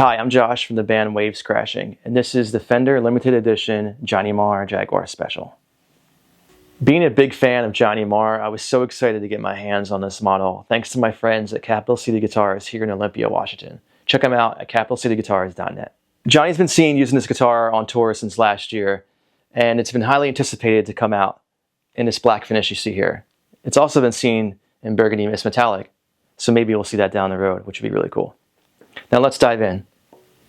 Hi, I'm Josh from the band Waves Crashing, and this is the Fender Limited Edition Johnny Marr Jaguar Special. Being a big fan of Johnny Marr, I was so excited to get my hands on this model, thanks to my friends at Capital City Guitars here in Olympia, Washington. Check them out at capitalcityguitars.net. Johnny's been seen using this guitar on tour since last year, and it's been highly anticipated to come out in this black finish you see here. It's also been seen in Burgundy Mist Metallic, so maybe we'll see that down the road, which would be really cool. Now let's dive in.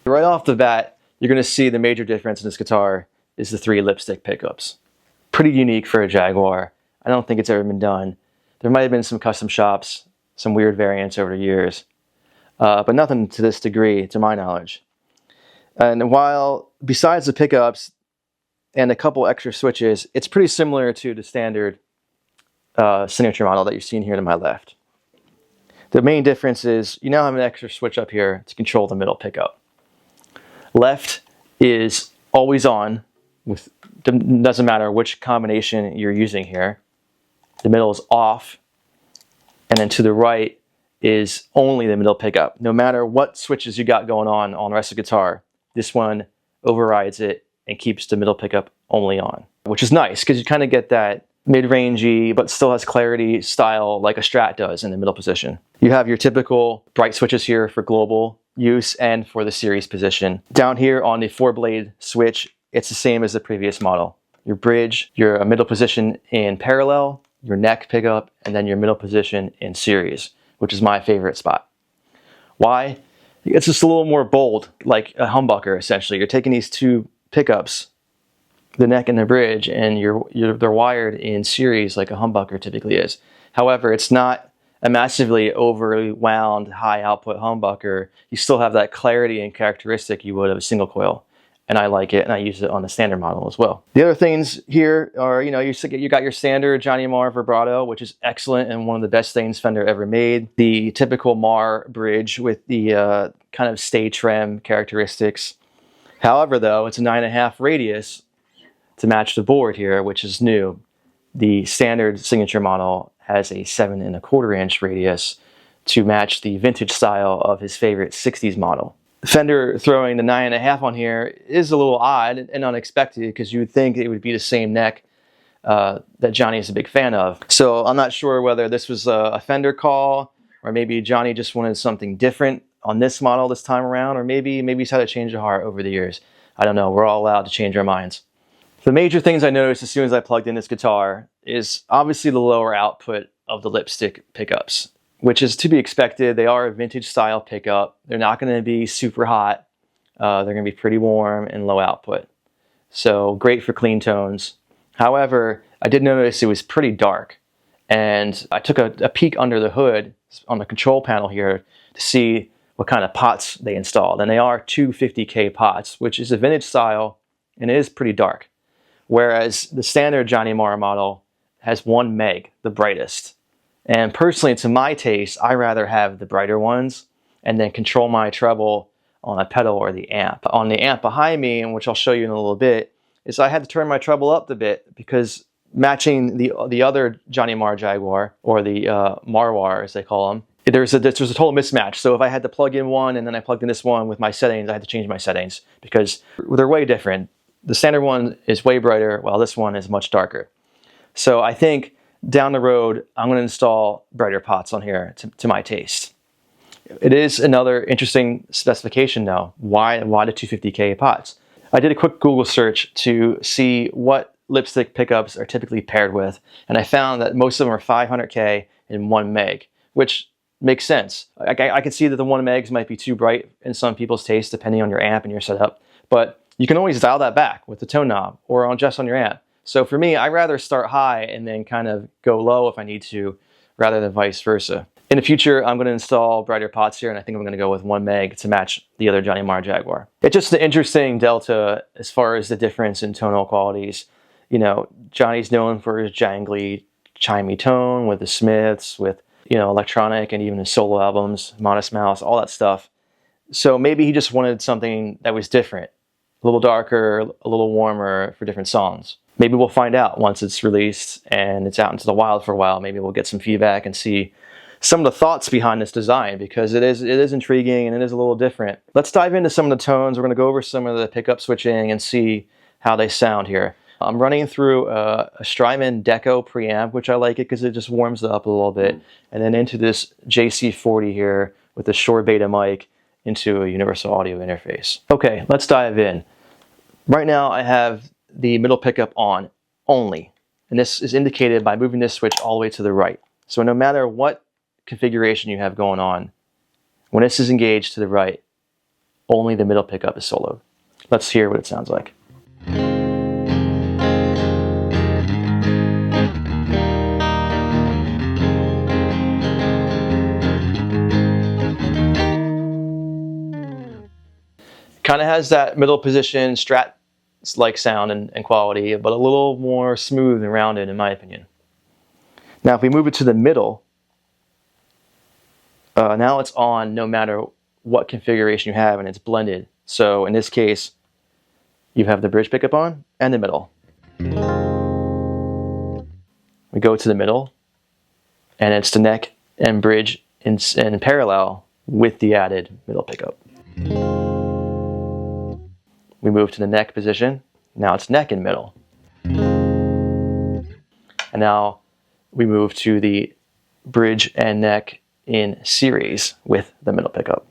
Right off the bat, you're going to see the major difference in this guitar is the 3 lipstick pickups. Pretty unique for a Jaguar. I don't think it's ever been done. There might have been some custom shops, some weird variants over the years, but nothing to this degree, to my knowledge. And while, besides the pickups and a couple extra switches, it's pretty similar to the standard signature model that you're seeing here to my left. The main difference is you now have an extra switch up here to control the middle pickup. Left is always on, doesn't matter which combination you're using here. The middle is off, and then to the right is only the middle pickup. No matter what switches you got going on the rest of the guitar, this one overrides it and keeps the middle pickup only on, which is nice because you kind of get that mid-rangey but still has clarity style like a Strat does in the middle position. You have your typical bright switches here for global use and for the series position. Down here on the 4-blade switch, it's the same as the previous model. Your bridge, your middle position in parallel, your neck pickup, and then your middle position in series, which is my favorite spot. Why? It's just a little more bold, like a humbucker essentially. You're taking these 2 pickups, the neck and the bridge, and they're wired in series like a humbucker typically is. However, it's not a massively overly wound high output humbucker. You still have that clarity and characteristic you would of a single coil, and I like it, and I use it on the standard model as well. The other things here are, you got your standard Johnny Marr vibrato, which is excellent and one of the best things Fender ever made. The typical Marr bridge with the kind of stay trem characteristics. However, though, it's a 9.5 radius to match the board here, which is new. The standard signature model has a 7.25-inch radius to match the vintage style of his favorite 60s model. Fender throwing the 9.5 on here is a little odd and unexpected because you would think it would be the same neck that Johnny is a big fan of. So I'm not sure whether this was a Fender call, or maybe Johnny just wanted something different on this model this time around, or maybe he's had a change of heart over the years. I don't know. We're all allowed to change our minds. The major things I noticed as soon as I plugged in this guitar is obviously the lower output of the lipstick pickups, which is to be expected. They are a vintage style pickup. They're not going to be super hot. They're going to be pretty warm and low output. So great for clean tones. However, I did notice it was pretty dark, and I took a peek under the hood on the control panel here to see what kind of pots they installed. And they are 250K pots, which is a vintage style, and it is pretty dark. Whereas the standard Johnny Marr model has 1 meg, the brightest. And personally, to my taste, I rather have the brighter ones and then control my treble on a pedal or the amp. On the amp behind me, and which I'll show you in a little bit, is I had to turn my treble up a bit because matching the other Johnny Marr Jaguar, or the Marwar as they call them, there's a total mismatch. So if I had to plug in one and then I plugged in this one with my settings, I had to change my settings because they're way different. The standard one is way brighter, while this one is much darker. So I think down the road, I'm going to install brighter pots on here to my taste. It is another interesting specification though. Why the 250K pots? I did a quick Google search to see what lipstick pickups are typically paired with, and I found that most of them are 500K and 1 meg, which makes sense. I can see that the 1 megs might be too bright in some people's taste depending on your amp and your setup, but you can always dial that back with the tone knob or just on your amp. So for me, I rather start high and then kind of go low if I need to, rather than vice versa. In the future, I'm going to install brighter pots here, and I think I'm going to go with 1 meg to match the other Johnny Marr Jaguar. It's just an interesting delta as far as the difference in tonal qualities. You know, Johnny's known for his jangly, chimey tone with the Smiths, with, electronic, and even his solo albums, Modest Mouse, all that stuff. So maybe he just wanted something that was different, a little darker, a little warmer for different songs. Maybe we'll find out once it's released and it's out into the wild for a while. Maybe we'll get some feedback and see some of the thoughts behind this design, because it is intriguing and it is a little different. Let's dive into some of the tones. We're going to go over some of the pickup switching and see how they sound here. I'm running through a Strymon Deco preamp, which I like it because it just warms it up a little bit, and then into this JC40 here with the Shure Beta mic into a universal audio interface. Okay, let's dive in. Right now I have the middle pickup on only, and this is indicated by moving this switch all the way to the right. So no matter what configuration you have going on, when this is engaged to the right, only the middle pickup is soloed. Let's hear what it sounds like. Kind of has that middle position Strat-like sound and quality, but a little more smooth and rounded in my opinion. Now if we move it to the middle, now it's on no matter what configuration you have, and it's blended. So in this case, you have the bridge pickup on and the middle. We go to the middle, and it's the neck and bridge in parallel with the added middle pickup. We move to the neck position. Now it's neck and middle. And now we move to the bridge and neck in series with the middle pickup.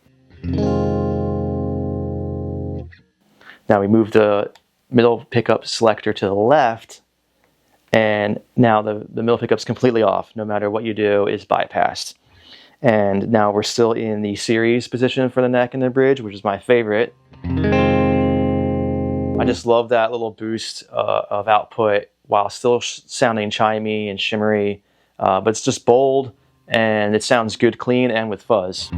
Now we move the middle pickup selector to the left, and now the middle pickup's completely off. No matter what you do, is bypassed. And now we're still in the series position for the neck and the bridge, which is my favorite. I just love that little boost of output while still sounding chimey and shimmery, but it's just bold and it sounds good clean and with fuzz.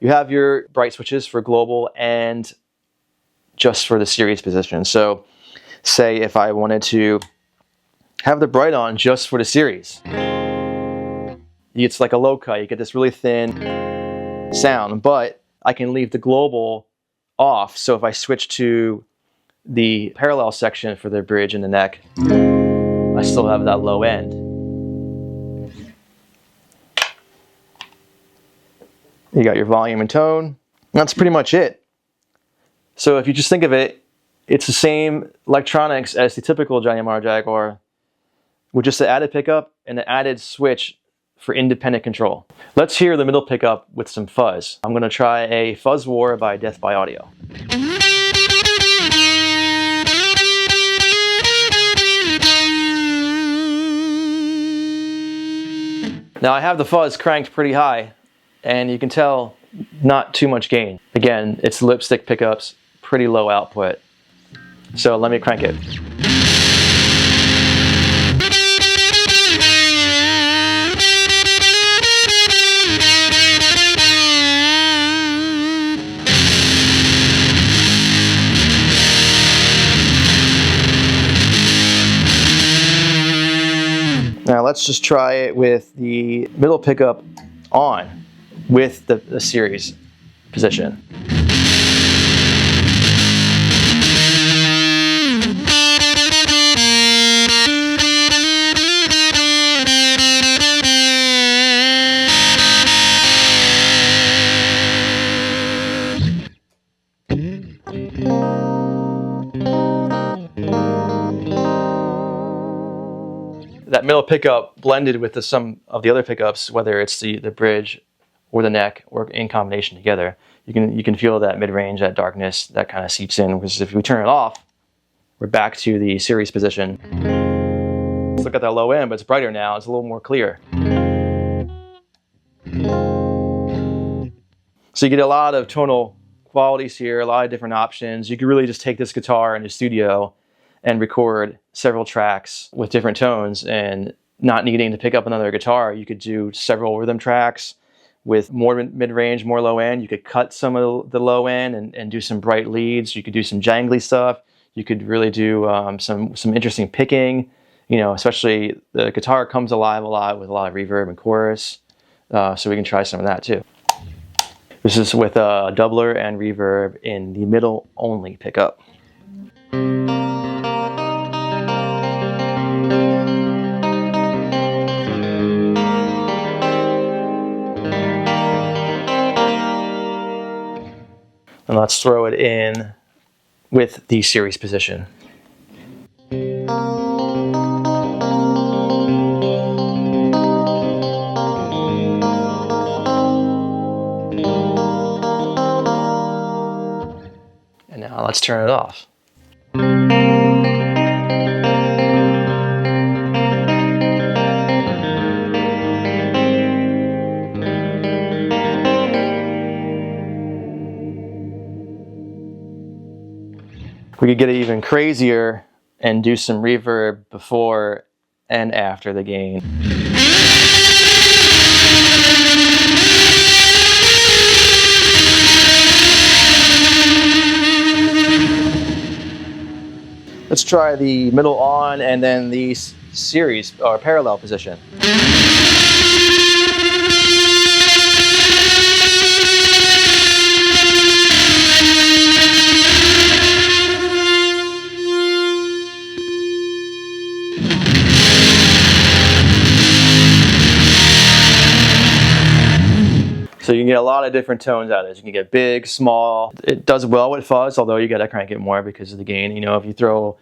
You have your bright switches for global and just for the series position. So say if I wanted to have the bright on just for the series, it's like a low cut. You get this really thin sound, but I can leave the global off. So if I switch to the parallel section for the bridge and the neck, I still have that low end. You got your volume and tone. That's pretty much it. So if you just think of it, it's the same electronics as the typical Johnny Marr Jaguar, with just the added pickup and the added switch for independent control. Let's hear the middle pickup with some fuzz. I'm going to try a Fuzz War by Death by Audio. Now I have the fuzz cranked pretty high, and you can tell not too much gain. Again, it's lipstick pickups, pretty low output. So let me crank it. Now let's just try it with the middle pickup on with the series position. That middle pickup blended with some of the other pickups, whether it's the bridge or the neck or in combination together, you can feel that mid-range, that darkness that kind of seeps in. Because if we turn it off, we're back to the series position. Let's look at that low end, but it's brighter now. It's a little more clear. So you get a lot of tonal qualities here, a lot of different options. You could really just take this guitar in the studio and record several tracks with different tones, and not needing to pick up another guitar, you could do several rhythm tracks with more mid-range, more low end. You could cut some of the low end and do some bright leads. You could do some jangly stuff. You could really do some interesting picking. You know, especially the guitar comes alive a lot with a lot of reverb and chorus. So we can try some of that too. This is with a doubler and reverb in the middle only pickup. And let's throw it in with the series position. And now let's turn it off. We could get it even crazier and do some reverb before and after the gain. Let's try the middle on and then the series or parallel position. So you can get a lot of different tones out of this. You can get big, small. It does well with fuzz, although you gotta crank it more because of the gain. You know, if you throw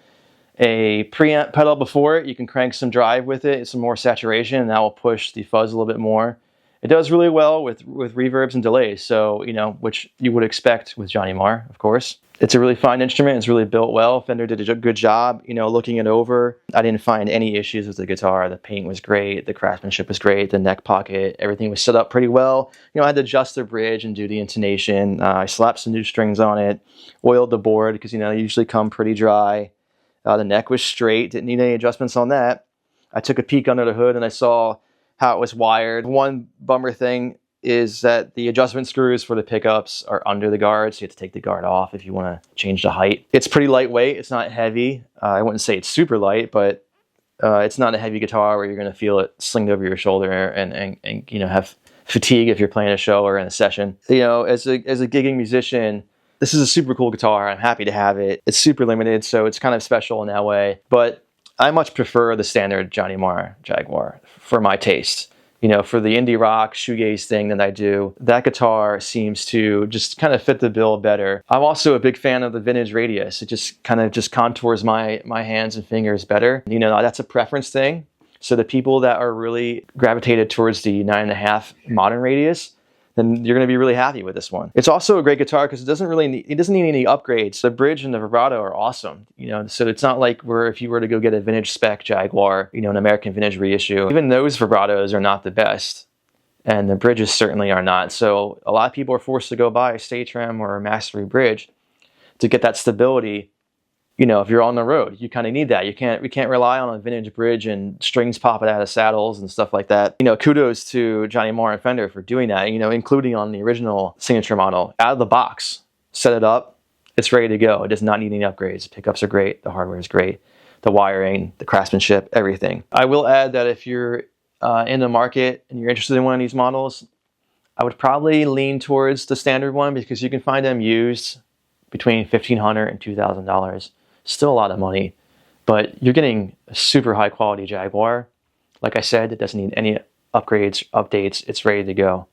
a preamp pedal before it, you can crank some drive with it, some more saturation, and that will push the fuzz a little bit more. It does really well with reverbs and delays, so, you know, which you would expect with Johnny Marr, of course. It's a really fine instrument. It's really built well. Fender did a good job, you know, looking it over. I didn't find any issues with the guitar. The paint was great. The craftsmanship was great. The neck pocket, everything was set up pretty well. You know, I had to adjust the bridge and do the intonation. I slapped some new strings on it, oiled the board because, you know, they usually come pretty dry. The neck was straight. Didn't need any adjustments on that. I took a peek under the hood and I saw how it was wired. One bummer thing is that the adjustment screws for the pickups are under the guard, so you have to take the guard off if you want to change the height. It's pretty lightweight. It's not heavy. I wouldn't say it's super light, but it's not a heavy guitar where you're going to feel it slinged over your shoulder and you know, have fatigue if you're playing a show or in a session. You know, as a gigging musician, this is a super cool guitar. I'm happy to have it. It's super limited, so it's kind of special in that way. But I much prefer the standard Johnny Marr Jaguar for my taste. You know, for the indie rock shoegaze thing that I do, that guitar seems to just kind of fit the bill better. I'm also a big fan of the vintage radius. It just kind of just contours my hands and fingers better. You know, that's a preference thing. So the people that are really gravitated towards the 9.5 modern radius, then you're going to be really happy with this one. It's also a great guitar because it doesn't need any upgrades. The bridge and the vibrato are awesome, you know, so it's not like where if you were to go get a vintage spec Jaguar, you know, an American vintage reissue, even those vibratos are not the best, and the bridges certainly are not. So a lot of people are forced to go buy a Statram or a Mastery bridge to get that stability. You know, if you're on the road, you kind of need that. We can't rely on a vintage bridge and strings popping out of saddles and stuff like that. You know, kudos to Johnny Marr and Fender for doing that, you know, including on the original signature model. Out of the box, set it up, it's ready to go. It does not need any upgrades. Pickups are great, the hardware is great, the wiring, the craftsmanship, everything. I will add that if you're in the market and you're interested in one of these models, I would probably lean towards the standard one because you can find them used between $1,500 and $2,000. Still a lot of money, but you're getting a super high quality Jaguar. Like I said, it doesn't need any upgrades, updates. It's ready to go.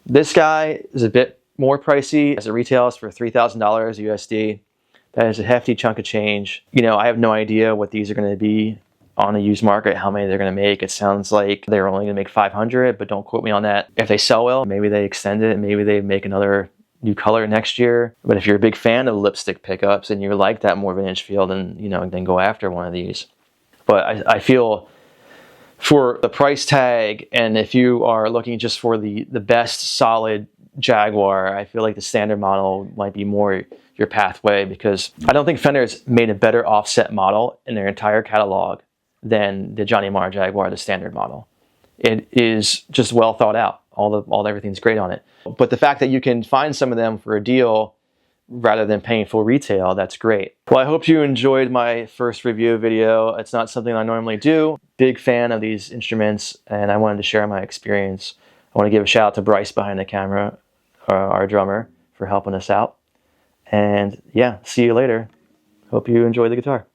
This guy is a bit more pricey as it retails for $3,000 USD. That is a hefty chunk of change. You know, I have no idea what these are going to be on the used market, how many they're going to make. It sounds like they're only going to make 500, but don't quote me on that. If they sell well, maybe they extend it. Maybe they make another new color next year. But if you're a big fan of lipstick pickups and you like that more vintage feel, then, you know, then go after one of these. But I feel for the price tag, and if you are looking just for the best solid Jaguar, I feel like the standard model might be more your pathway, because I don't think Fender's made a better offset model in their entire catalog than the Johnny Marr Jaguar, the standard model. It is just well thought out. Everything's great on it. But the fact that you can find some of them for a deal rather than paying full retail, that's great. Well, I hope you enjoyed my first review video. It's not something I normally do. Big fan of these instruments, and I wanted to share my experience. I want to give a shout out to Bryce behind the camera, our drummer, for helping us out. And yeah, see you later. Hope you enjoy the guitar.